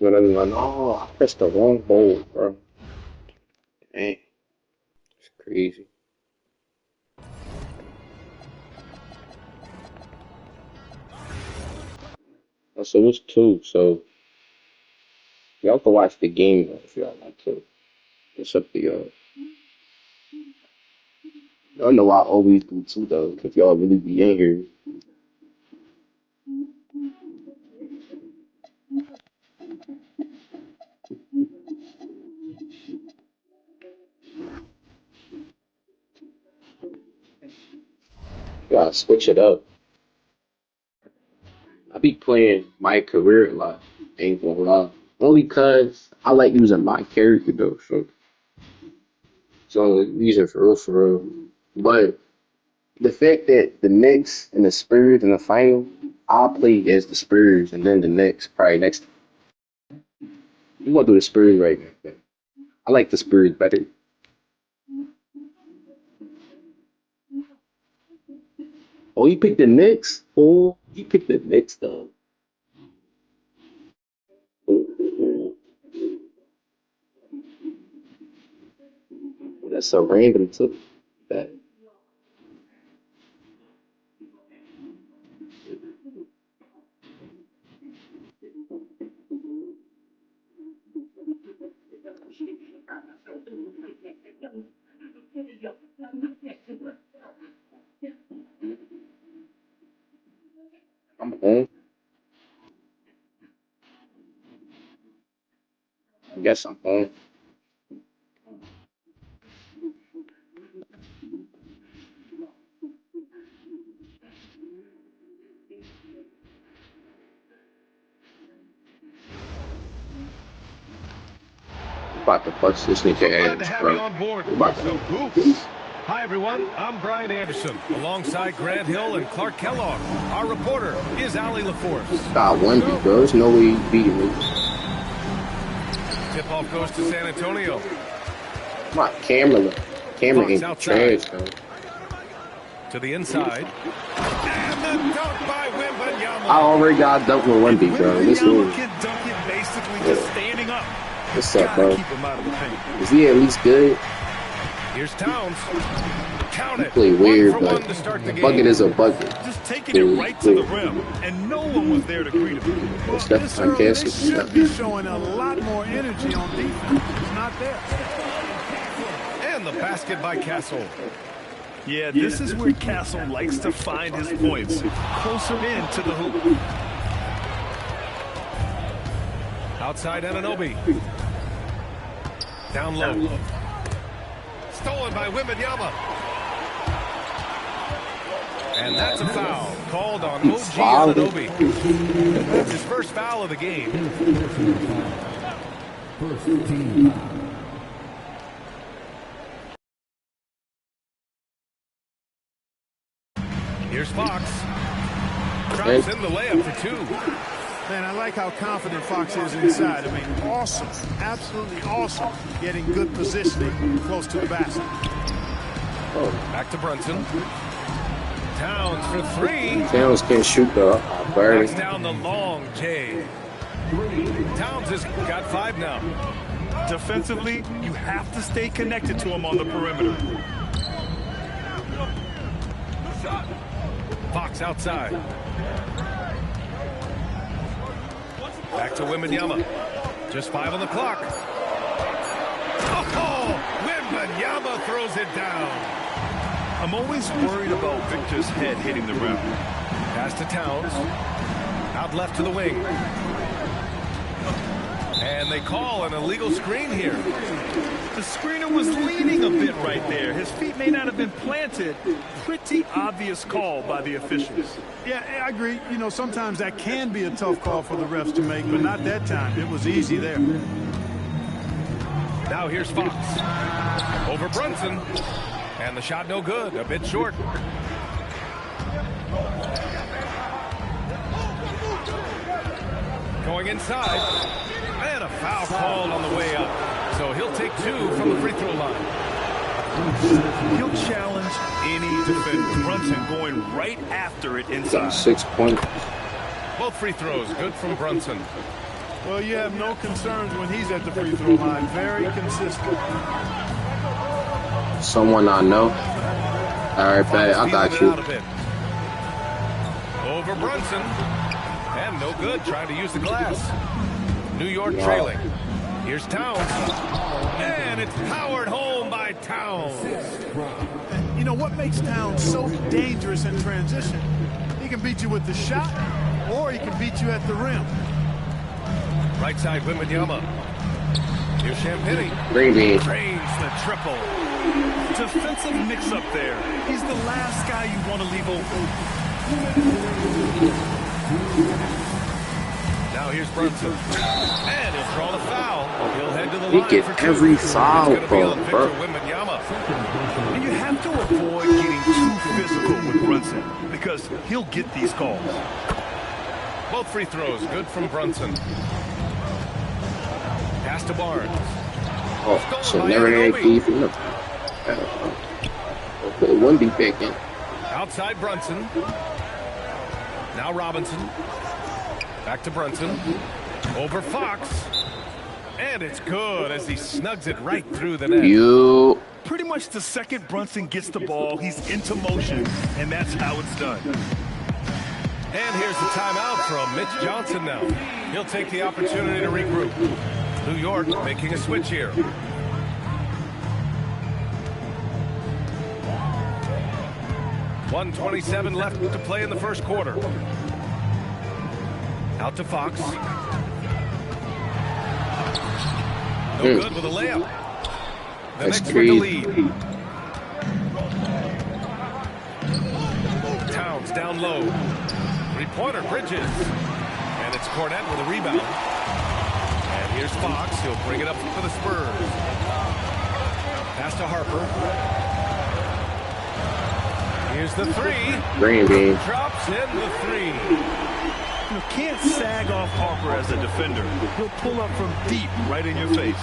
But I'm like, oh, I pressed the wrong hole, bro. Man, it's crazy. Oh, so it's two. So y'all can watch the game if y'all like to. It's up to y'all. Y'all know I always do too, though. If y'all really be in here, you gotta switch it up. I be playing my career a lot. Ain't gonna lie. Only cause I like using my character though. So it's the only reason for real, for real. But the fact that the Knicks and the Spurs in the final, I'll play as the Spurs and then the Knicks probably next. You gonna do the Spurs right now? I like the Spurs better. Oh, you picked the Knicks? Oh, you picked the Knicks though. Oh, that's so random too. That I'm home. I guess I'm home. I'm about to bust this So nigga glad to ass, have you bro. on board I'm for about some to. hoops. Hi, everyone. I'm Brian Anderson, alongside Grant Hill and Clark Kellogg. Our reporter is Allie LaForce. Got Here we one beat, go. bro. There's no way he's beating me. Tip-off goes to San Antonio. My camera, camera Fox ain't outside. trash, though. To the inside. And the dunk by I Wembanyama. already got dunked with one If beat, bro. This Wembanyama move. can dunk it basically just Yeah. standing up, What's up, gotta bro? keep him out of the paint. Is he at least good? Here's Towns. Count He it. play One for weird, one but to start the a bucket game. is a bucket. Just taking it Cool, right to the cool. rim, and no one was there to greet him. Oh, Well, Steph, this I early, guess they it's should Steph. be showing a lot more energy on defense. It's not there. And the basket by Castle. Yeah, this is where Castle likes to find his points, closer in to the hoop. Outside Anunoby. Down low. Stolen by Wembanyama. And that's a foul called on OG Fouled it. Anunoby. That's his first foul of the game. Here's Fox. Drops in the layup for two. Man, I like how confident Fox is inside. I mean, awesome, absolutely awesome, getting good positioning close to the basket. Oh, Back to Brunson. Towns for three. Towns can't shoot though. Knocks Birdie. down the long J. Towns has got five now. Defensively, you have to stay connected to him on the perimeter. Fox outside. Back to Wembanyama. Just five on the clock. Oh, Wembanyama throws it down. I'm always worried about Victor's head hitting the rim. Pass to Towns. Out left to the wing. And they call an illegal screen here. The screener was leaning a bit right there. His feet may not have been planted. Pretty obvious call by the officials. Yeah, I agree. You know, sometimes that can be a tough call for the refs to make, but not that time. It was easy there. Now here's Fox. Over Brunson. And the shot no good. A bit short. Going inside. And a foul called on the way up. So he'll take two from the free throw line. He'll challenge any defender. Brunson going right after it inside. Got 6 points. Both free throws good from Brunson. Well, you have no concerns when he's at the free throw line. Very consistent. Someone I know. All right, bet. I got you. Over Brunson. And no good, trying to use the glass. New York trailing. Here's Towns. And it's powered home by Towns. You know what makes Towns so dangerous in transition? He can beat you with the shot, or he can beat you at the rim. Right side, Wembanyama. Here's Champagny. Green. Drains the triple. Defensive mix-up there. He's the last guy you want to leave open. Now here's Brunson. And he'll draw the foul. He'll head to the He line get for two. every foul, It's gonna be on bro. Victor Wembanyama. And you have to avoid getting too physical with Brunson because he'll get these calls. Both free throws, good from Brunson. Pass to Barnes. Oh, so never had key from the. Put one deep back in. Outside Brunson. Now Robinson. Back to Brunson. Over Fox. And it's good as he snugs it right through the net. You. Pretty much the second Brunson gets the ball, he's into motion, and that's how it's done. And here's the timeout from Mitch Johnson now. He'll take the opportunity to regroup. New York making a switch here. .127 left to play in the first quarter. Out to Fox. No good with a layup. The That's Knicks with the crazy. lead. Towns down low. Three-pointer, Bridges. And it's Cornette with a rebound. And here's Fox. He'll bring it up for the Spurs. Pass to Harper. Here's the three. Green. Drops in the three. You can't sag off Harper as a defender. He'll pull up from deep right in your face.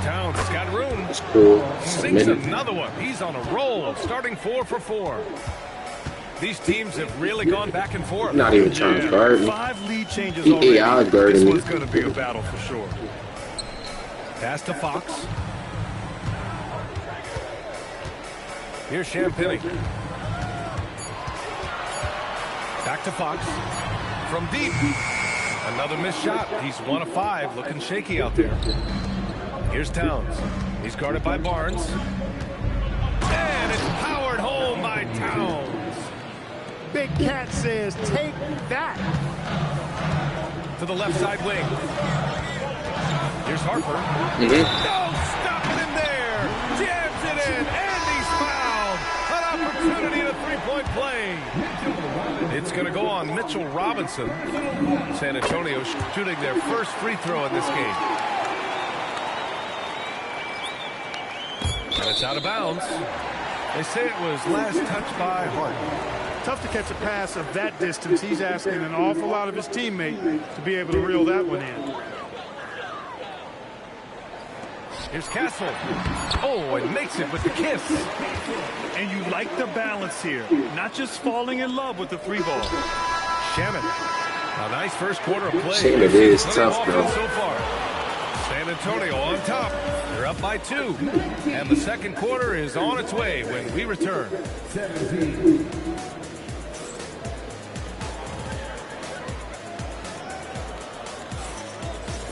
Towns has got room. That's cool. Sinks another one. He's on a roll, starting 4 for 4. These teams have really gone back and forth. Not even trying to guard me. 5 lead changes He already. AI guarding This me. one's going to be a battle for sure. Pass to Fox. Here's Champagny. Back to Fox. From deep. Another missed shot. He's 1 of 5. Looking shaky out there. Here's Towns. He's guarded by Barnes. And it's powered home by Towns. Big Cat says, take that. To the left side wing. Here's Harper. Mm-hmm. Don't stop it in there. Jams it in. And he's fouled. An opportunity to three-point play. It's going to go on Mitchell Robinson. San Antonio shooting their first free throw in this game. And it's out of bounds. They say it was last touched by Harden. Tough to catch a pass of that distance. He's asking an awful lot of his teammate to be able to reel that one in. Here's Castle. Oh, and makes it with the kiss. And you like the balance here. Not just falling in love with the free ball. Shannon. A nice first quarter of play. Shannon is Plenty of tough, offense bro. so far. San Antonio on top. They're up by 2. And the second quarter is on its way when we return.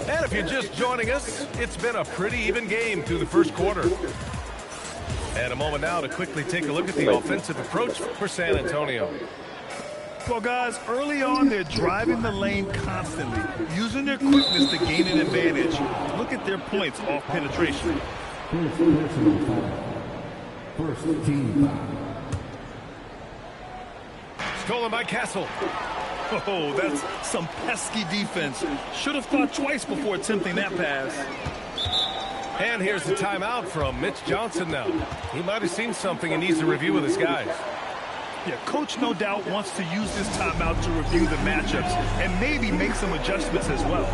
And if you're just joining us, it's been a pretty even game through the first quarter. And a moment now to quickly take a look at the offensive approach for San Antonio. Well, guys, early on, they're driving the lane constantly, using their quickness to gain an advantage. Look at their points off penetration. First team foul. Stolen by Castle. Oh, that's some pesky defense. Should have thought twice before attempting that pass. And here's the timeout from Mitch Johnson now. He might have seen something and needs to review with his guys. Yeah, coach no doubt wants to use this timeout to review the matchups and maybe make some adjustments as well.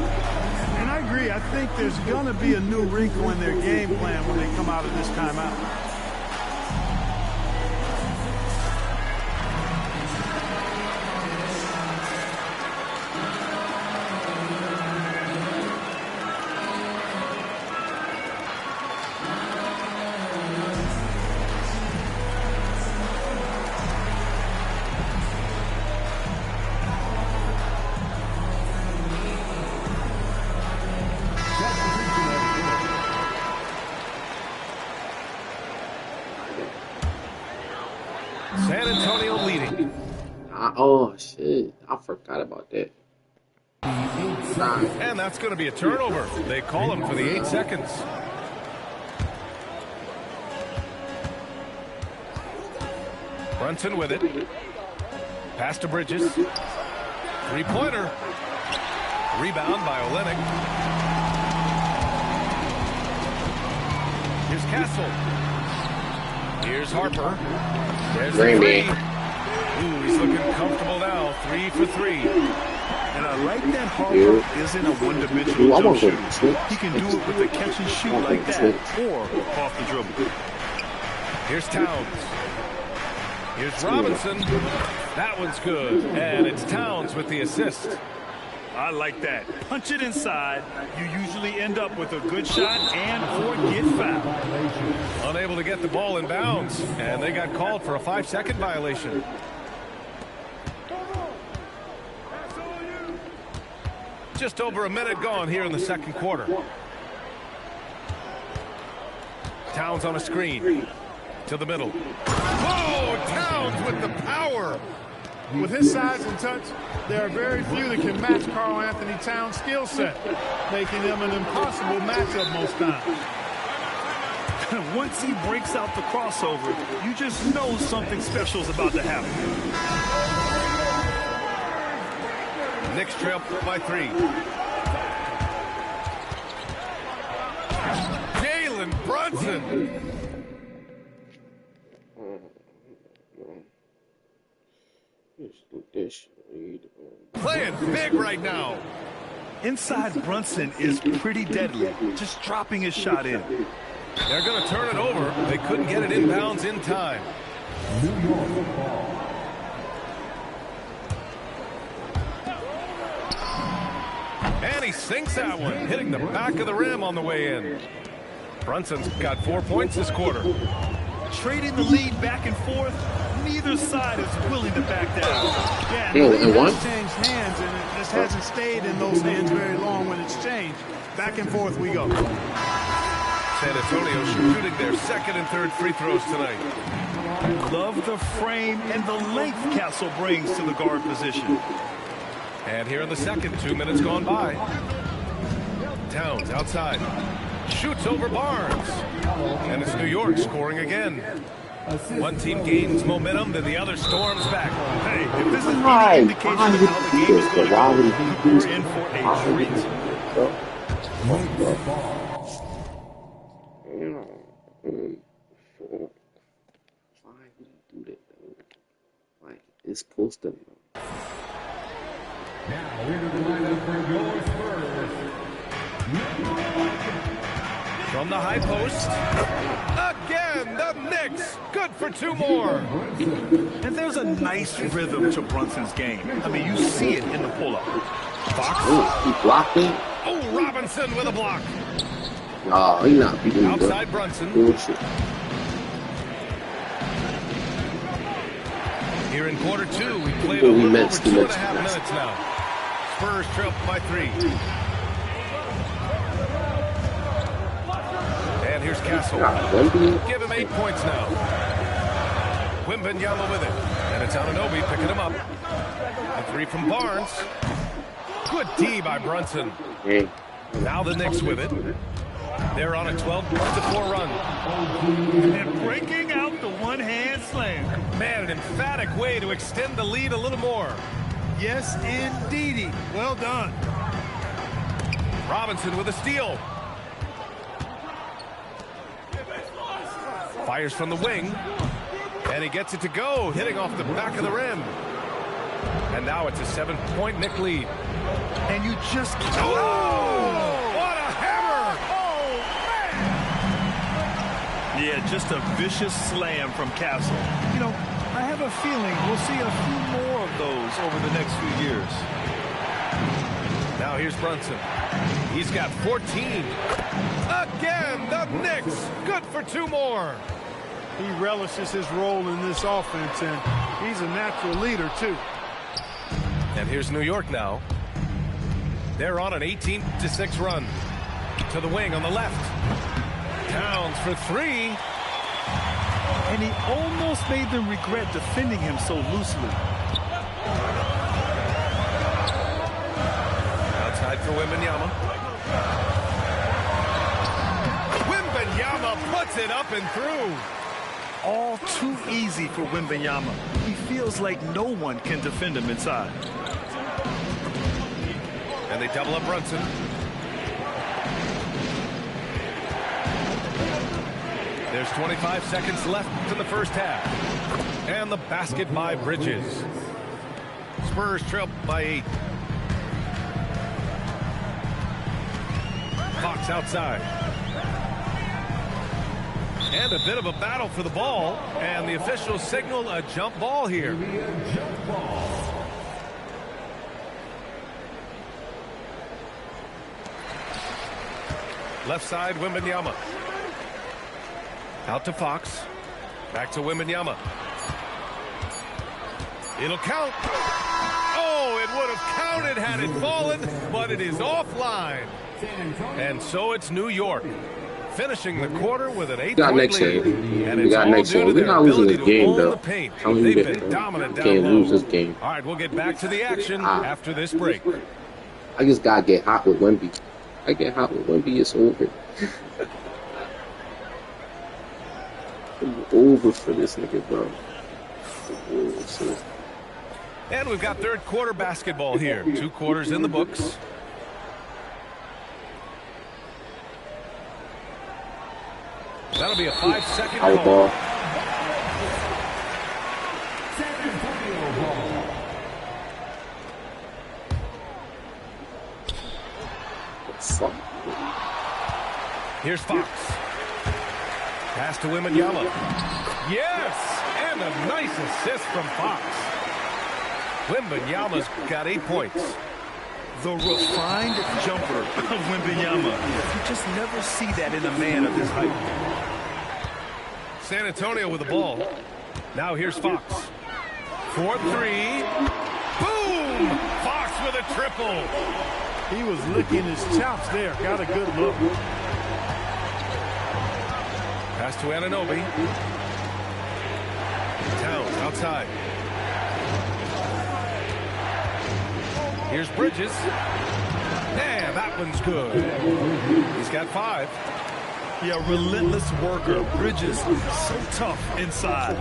And I agree. I think there's going to be a new wrinkle in their game plan when they come out of this timeout. San Antonio leading. Oh, shit. I forgot about that. Nah. And that's going to be a turnover. They call him for the 8 seconds. Brunson with it. Pass to Bridges. Three-pointer. Rebound by Olynyk. Here's Castle. Here's Harper. There's the three. Ooh, he's looking comfortable now. 3 for 3. And I like that Harper isn't a one-dimensional jump shooter. He can do it with a catch and shoot like that, or off the dribble. Here's Towns. Here's Robinson. That one's good. And it's Towns with the assist. I like that. Punch it inside. You usually end up with a good shot and or get fouled. Unable to get the ball in bounds. And they got called for a 5-second violation. Just over a minute gone here in the second quarter. Towns on a screen. To the middle. Oh, Towns with the power. With his size and touch, there are very few that can match Karl Anthony Towns' skill set, making him an impossible matchup most times. Once he breaks out the crossover, you just know something special is about to happen. Knicks trail by 3. Jalen Brunson. Playing big right now. Inside Brunson is pretty deadly, just dropping his shot in. They're going to turn it over. They couldn't get it inbounds in time. And he sinks that one, hitting the back of the rim on the way in. Brunson's got 4 points this quarter. Trading the lead back and forth, neither side is willing to back down. Yeah, and the lead has changed hands, and it just hasn't stayed in those hands very long when it's changed. Back and forth we go. San Antonio shooting their second and third free throws tonight. Love the frame and the length Castle brings to the guard position. And here in the second, 2 minutes gone by. Towns outside. Shoots over Barnes. And it's New York scoring again. One team gains momentum, then the other storms back. Hey, if this is any indication of how the game is going to go, we're in for a treat. Why would you do that, though? Like, it's supposed to. Now, into the lineup for your Spurs. From the high post. Again, the Knicks. Good for 2 more. And there's a nice rhythm to Brunson's game. I mean, you see it in the pull-up. Fox. Oh, he blocked it? Oh, Robinson with a block. No, he's not beating me. Outside Brunson. Bullshit. Here in quarter 2, we played a little over 2.5 minutes now. Spurs trail by 3. And here's Castle. Give him 8 points now. Wembanyama with it. And it's Anunoby picking him up. A 3 from Barnes. Good D by Brunson. Now the Knicks with it. They're on a 12-4 run. And breaking out the one-hand slam. Man, an emphatic way to extend the lead a little more. Yes, indeedy. Well done. Robinson with a steal. Fires from the wing. And he gets it to go, hitting off the back of the rim. And now it's a 7-point Knick lead. And you just can't. Oh! What a hammer! Oh, man! Yeah, just a vicious slam from Castle. You know, I have a feeling we'll see a few more of those over the next few years. Now here's Brunson. He's got 14. Again, the Knicks. Good for 2 more. He relishes his role in this offense, and he's a natural leader, too. And here's New York now. They're on an 18-6 run. To the wing on the left. Towns for 3. And he almost made them regret defending him so loosely. Outside for Wembanyama. Wembanyama puts it up and through. All too easy for Wembanyama. He feels like no one can defend him inside. And they double up Brunson. There's 25 seconds left in the first half. And the basket by Bridges. Spurs trail by 8. Fox outside. And a bit of a battle for the ball. And the officials signal a jump ball here. Left side, Wembanyama. Out to Fox. Back to Wembanyama. It'll count. Oh, it would have counted had it fallen, but it is offline. And so it's New York, finishing the quarter with an 8-point lead. And it's all due to their ability to own the paint. They've been dominant down Can't lose low. this game. All right, we'll get back to the action after this break. I just gotta get hot with Wemby. I get hot with Wemby, it's over. It's over for this nigga, bro. And we've got third quarter basketball here. 2 quarters in the books. That'll be a 5-second Foul call. ball. Fuck. Here's Fox. Pass to Wembanyama. Yes! And a nice assist from Fox. Wembanyama's got 8 points. The refined jumper of Wembanyama. You just never see that in a man of his height. San Antonio with the ball. Now here's Fox. 4-3. Boom! Fox with a triple. He was licking his chops there. Got a good look. Pass to Anunoby. Towns outside. Here's Bridges. Yeah, that one's good. He's got 5. Yeah, relentless worker. Bridges, so tough inside.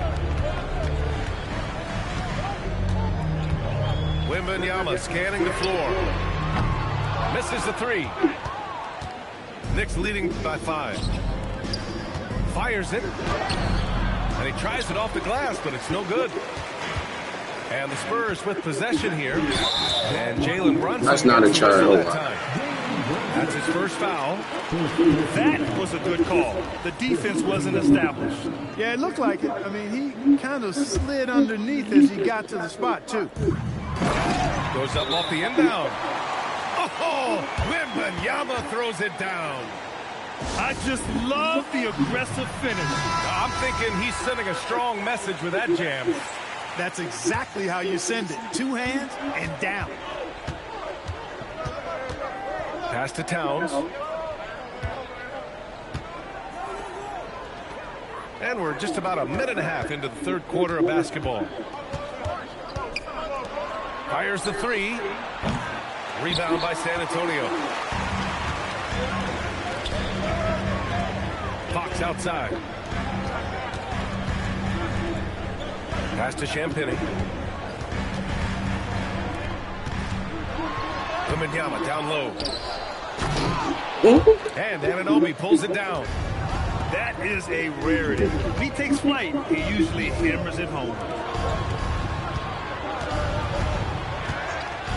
Wembanyama scanning the floor. Misses the 3. Knicks leading by 5. Fires it. And he tries it off the glass, but it's no good. And the Spurs with possession here. And Jalen Brunson. That's not a charge. That's his first foul. That was a good call. The defense wasn't established. Yeah, it looked like it. I mean, he kind of slid underneath as he got to the spot, too. Goes up off the inbound. Oh, Wembanyama throws it down. I just love the aggressive finish. I'm thinking he's sending a strong message with that jam. That's exactly how you send it. 2 hands and down. Pass to Towns. And we're just about a minute and a half into the third quarter of basketball. Fires the 3. Rebound by San Antonio. Fox outside. Pass to Champagny. Wembanyama down low. And Anunoby pulls it down. That is a rarity. When he takes flight, he usually hammers it home.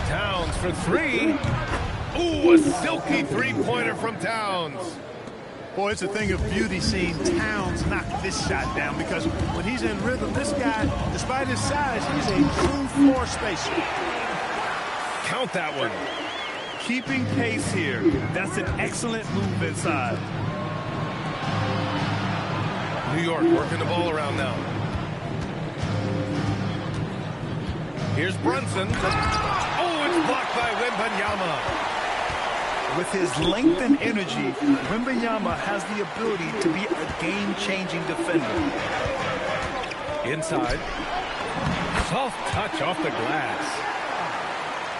Towns for 3. Ooh, a silky 3-pointer from Towns. Boy, it's a thing of beauty seeing Towns knock this shot down, because when he's in rhythm, this guy, despite his size, he's a true floor spacer. Count that one. Keeping pace here. That's an excellent move inside. New York working the ball around now. Here's Brunson. Oh, it's blocked by Wembanyama. With his length and energy, Wembanyama has the ability to be a game-changing defender. Inside. Soft touch off the glass.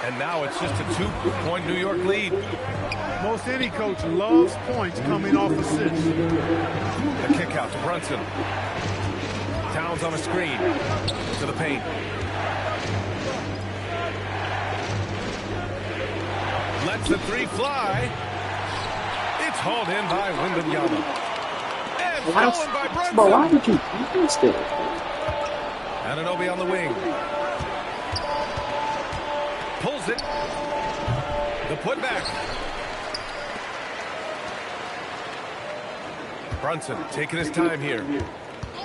And now it's just a 2-point New York lead. Most any coach loves points coming off assists. The kick out to Brunson. Towns on a screen. To the paint. Lets the three fly. It's hauled in by Wembanyama. And stolen by Brunson. But why would you miss it? Anunoby on the wing. Pulls it. The putback. Brunson taking his time here.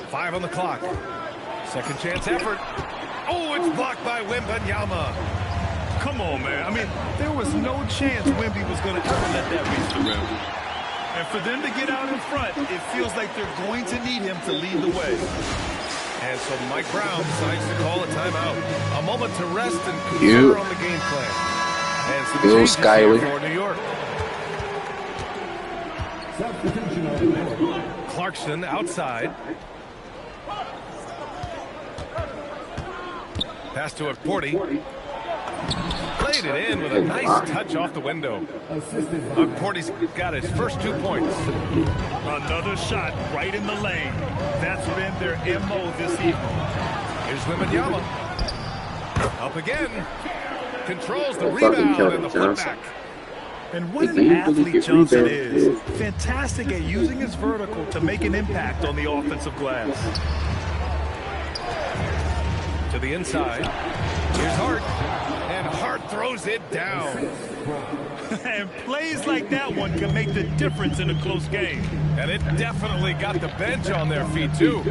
5 on the clock. Second chance effort. Oh, it's blocked by Wembanyama. Come on, man. I mean, there was no chance Wemby was going to ever let that reach the rim. And for them to get out in front, it feels like they're going to need him to lead the way. And so Mike Brown decides to call a timeout. A moment to rest and consider on the game plan. And some changes here for New York. Substitution on the court. Clarkson outside. Pass to Porty. Played it in with a nice touch off the window. Porty's got his first 2 points. Another shot right in the lane. That's been their MO this evening. Here's Wembanyama. Up again. Controls the rebound and the putback. And what an athlete Johnson is. Fantastic at using his vertical to make an impact on the offensive glass. To the inside. Here's Hart. And Hart throws it down. And plays like that one can make the difference in a close game. And it definitely got the bench on their feet, too.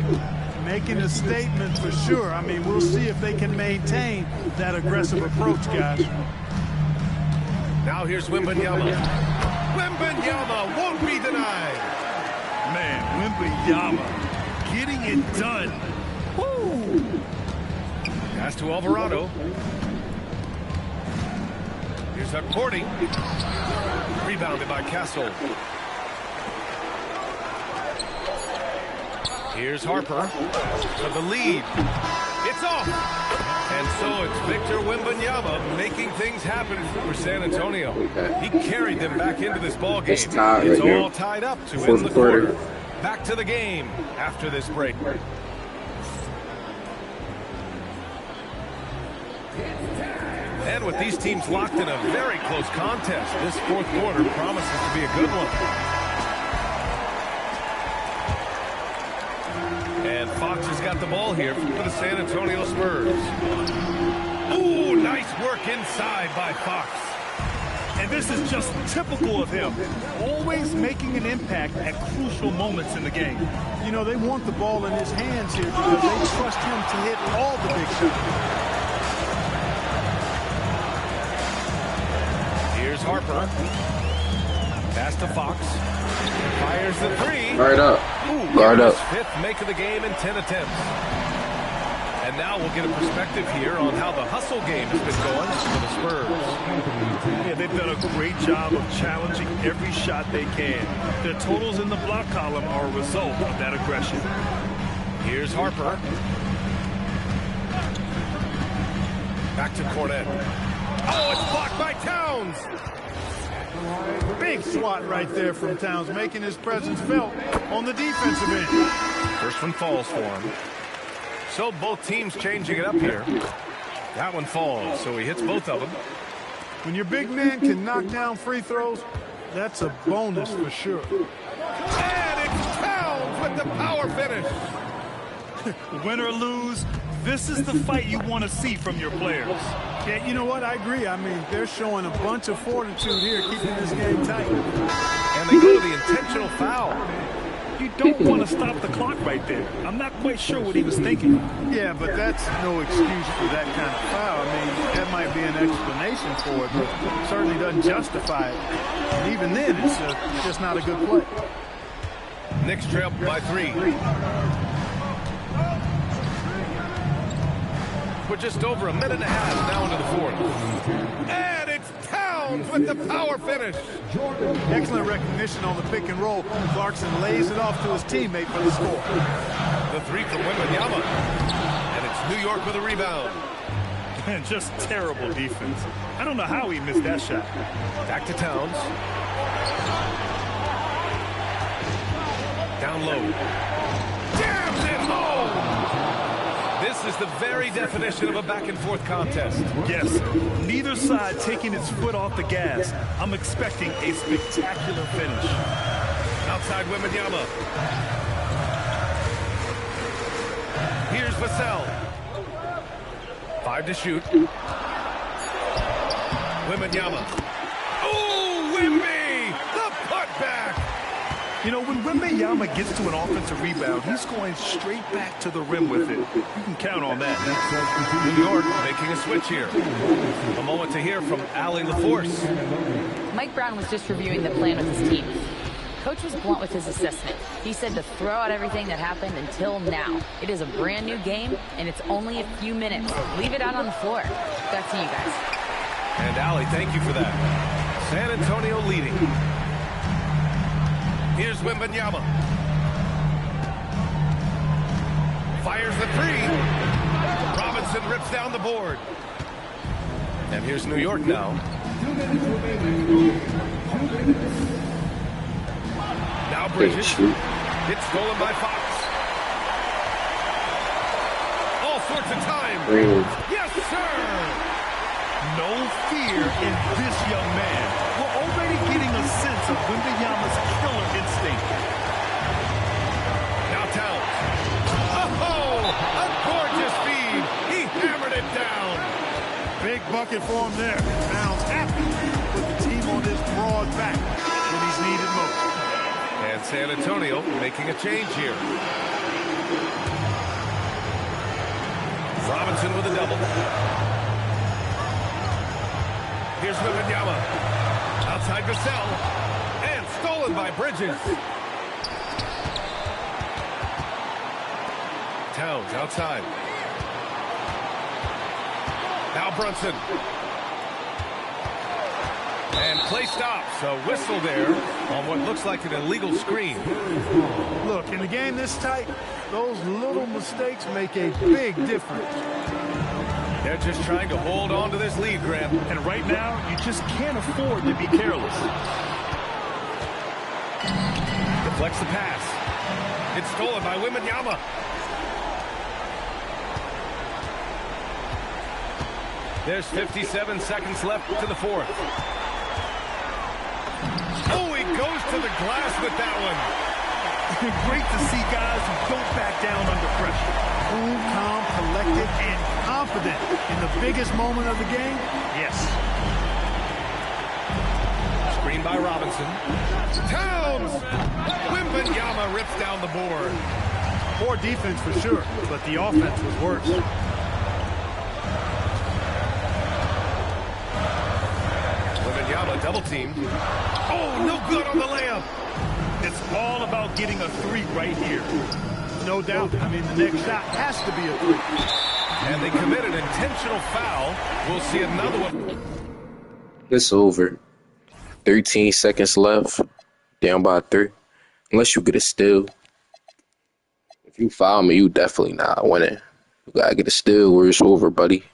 Making a statement for sure. I mean, we'll see if they can maintain that aggressive approach, guys. Now here's Wembanyama. Wembanyama won't be denied. Man, Wembanyama getting it done. Woo! Pass to Alvarado. Here's Porty. Rebounded by Castle. Here's Harper for the lead. It's off. And so it's Victor Wembanyama making things happen for San Antonio. He carried them back into this ball game. It's all tied up to end the quarter. Back to the game after this break. And with these teams locked in a very close contest, this fourth quarter promises to be a good one. And Fox has got the ball here for the San Antonio Spurs. Ooh, nice work inside by Fox. And this is just typical of him. Always making an impact at crucial moments in the game. You know, they want the ball in his hands here because they trust him to hit all the big shots. Here's Harper. Pass to Fox. Fires the three. Guard up. Ooh, Guard up. Fifth make of the game in 10 attempts. And now we'll get a perspective here on how the hustle game has been going for the Spurs. Yeah, they've done a great job of challenging every shot they can. Their totals in the block column are a result of that aggression. Here's Harper. Back to Cornet. Oh, it's blocked by Towns. Big swat right there from Towns, making his presence felt on the defensive end. First one falls for him. So both teams changing it up here. That one falls, so he hits both of them. When your big man can knock down free throws, that's a bonus for sure. And it's Towns with the power finish. Win or lose, this is the fight you want to see from your players. Yeah, you know what? I agree. I mean, they're showing a bunch of fortitude here, keeping this game tight. And they go to the intentional foul. You don't want to stop the clock right there. I'm not quite sure what he was thinking. Yeah, but that's no excuse for that kind of foul. I mean, that might be an explanation for it, but it certainly doesn't justify it. And even then, it's just not a good play. Knicks trail by 3. We're just over a minute and a half now into the fourth. And it's Towns Towns with the power finish. Excellent recognition on the pick and roll. Clarkson lays it off to his teammate for the score. The three from Wembanyama. And it's New York with a rebound. And just terrible defense. I don't know how he missed that shot. Back to Towns. Down low. Jams it home! This is the very definition of a back-and-forth contest. Yes, neither side taking its foot off the gas. I'm expecting a spectacular finish. Outside Wembanyama. Here's Vassell. 5 to shoot. Wembanyama. Oh, Wemby! The putback! You know, when Wembanyama gets to an offensive rebound, he's going straight back to the rim with it. You can count on that. New York making a switch here. A moment to hear from Allie LaForce. Mike Brown was just reviewing the plan with his team. Coach was blunt with his assessment. He said to throw out everything that happened until now. It is a brand new game, and it's only a few minutes. Leave it out on the floor. Back to you guys. And Allie, thank you for that. San Antonio leading. Here's Wembanyama. Fires the three. Robinson rips down the board. And here's New York now. Now Bridges. It's stolen by Fox. All sorts of time. Yes, sir. No fear in this young man. We're already getting a sense of Wembanyama's killer instinct. Now Towns. Oh, a gorgeous feed. He hammered it down. Big bucket for him there. Towns happy to put the team on his broad back when he's needed most. And San Antonio making a change here. Robinson with a double. Here's Wembanyama. Outside Vassell. And stolen by Bridges. Towns outside. Now Brunson. And play stops. A whistle there on what looks like an illegal screen. Look, in a game this tight, those little mistakes make a big difference. They're just trying to hold on to this lead, Graham. And right now, you just can't afford to be careless. Deflects the pass. It's stolen by Wembanyama. There's 57 seconds left to the fourth. Oh, he goes to the glass with that one. Great to see guys who don't back down under pressure. Cool, calm, collected, and confident in the biggest moment of the game? Yes. Screen by Robinson. Towns! Wembanyama rips down the board. Poor defense for sure, but the offense was worse. Wembanyama double teamed. Oh, no good on the layup. It's all about getting a three right here. No doubt. I mean, the next shot has to be a three. And they commit an intentional foul. We'll see another one. It's over. 13 seconds left. Down by 3. Unless you get a steal. If you foul me, you definitely not winning. You gotta get a steal or it's over, buddy.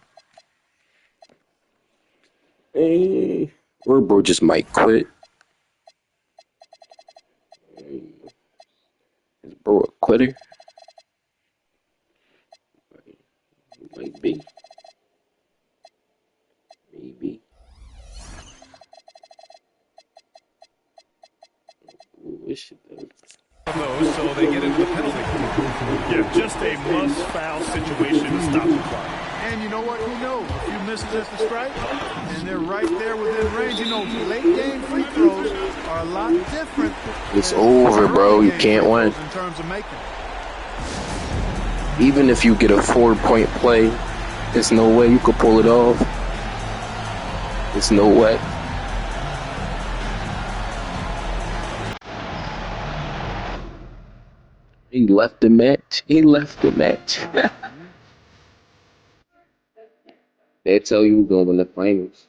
Hey, or bro just might quit. Is bro a quitter? Might be. Maybe. Wish it though. Those, so they get into the penalty. Yeah, just a must-foul situation to stop the clock. And you know what? Who knows? A few misses at the stripe, and they're right there within range. You know, late-game free throws are a lot different. It's over, bro. You can't win. In terms of making. Even if you get a 4-point play, there's no way you could pull it off. There's no way. He left the match. He left the match. They tell you we're going to win the finals.